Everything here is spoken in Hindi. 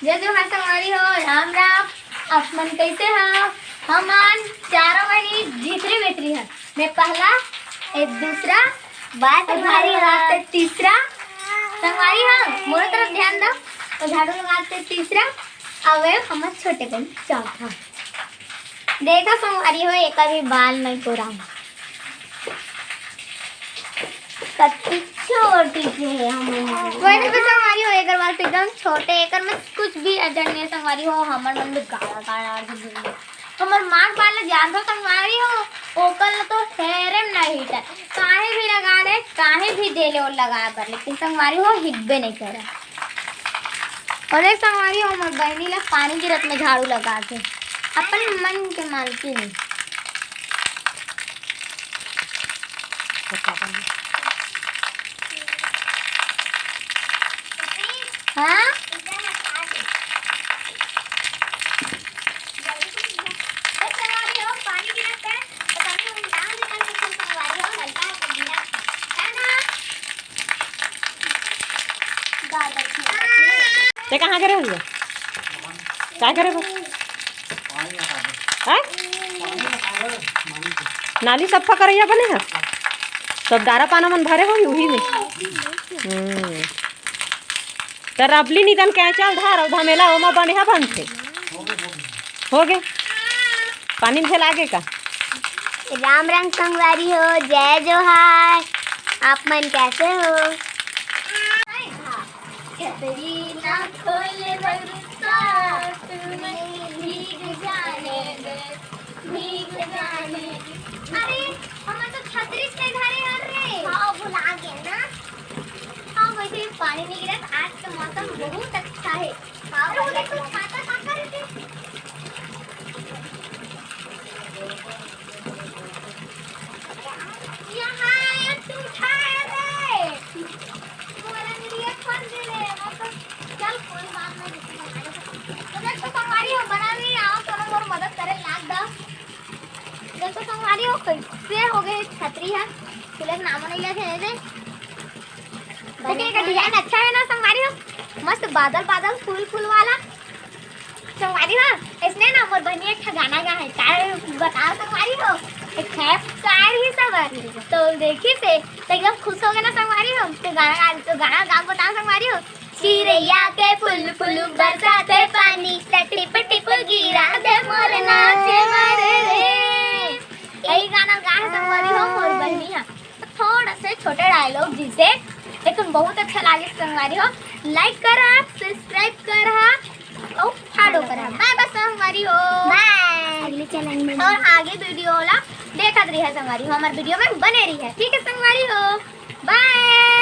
जय जोहार संगवारी हो, राम राम। आप मन कैसे हो? हमन चारों बहनी जीतरी बेतरी है। मैं पहला, एक दूसरा, बात संगवारी है तीसरा संगवारी है। मोर तरफ ध्यान दो तो झाड़ू लगाते तीसरा। अब हम छोटे बहन चौथा। देखो संगवारी हो, एक भी बाल नहीं कोरा कत्ती छोटी से है वैसे तो संगवारी हो। एक बार तो एकदम छोटे एक में कुछ भी अजन्य संगवारी हो। हमर मन में गाड़ा गाड़ा हमर मार बाल जान हो संगवारी हो। ओकल तो हेरम नहीं हिट काहे भी लगा दे, काहे भी दे ले और लगा पर, लेकिन संगवारी हो हिटबे नहीं करे। और एक संगवारी हो हमर बहनी ला पानी गिरत में झाड़ू लगा के अपन मन के मालकी नहीं। हाँ ते कहाँ करे हुए क्या करे बस नाली सफा करे बने है सब दारा पाना मन भरे होगी वही में। तो रबली नितन क्या चल धार धमेला ओमा बने है बन थे हो गए पानी में लागे का। राम राम संगवारी हो, जय जोहार। आप मन कैसे हो? छतरी ना खोले बरसात में भीग जाने। अरे हम तो छतरी से घरे आ रहे। हाँ भुला गए ना। हाँ वैसे पानी नहीं गिरा, आज का मौसम बहुत अच्छा है। हाँ बोले तो छाता का कर रहे यहाँ तू उठा रे बोला नहीं ये फोन दे ले मतलब चल कोई बात नहीं। तो संगवारी हो बना नहीं आओ थोड़ा मोर मदद करे लाग दो। देखो संगवारी हो कैसे हो गए छतरी है तुले नाम नहीं लेते हैं लेकिन का डिजाइन अच्छा है ना संगवारी हो। मस्त बादल बादल फूल फूल वाला संगवारी हो। इसने ना मोर बहनी एक गाना गा है काय बताओ संगवारी हो। एक है कार ही सब तो देखी से तो एकदम खुश हो गए ना संगवारी हो। तो गाना गा बताओ संगवारी हो। चिड़ैया के फुल फुल बरसाते पानी टिप टिप गिरा दे मोर नाचे मरे रे। यही गाना गा है संगवारी हो मोर बहनी है। तो थोड़ा से छोटे डायलॉग जिसे लेकिन बहुत अच्छा लगे संगवारी हो। लाइक करा, सब्सक्राइब करा और फॉलो करा। बाय बाय संगवारी हो, बाय। अगले चैनल में और आगे वीडियो ला देखत रही है संगवारी हो, हमारे वीडियो में बने रही है। ठीक है संगवारी हो, बाय।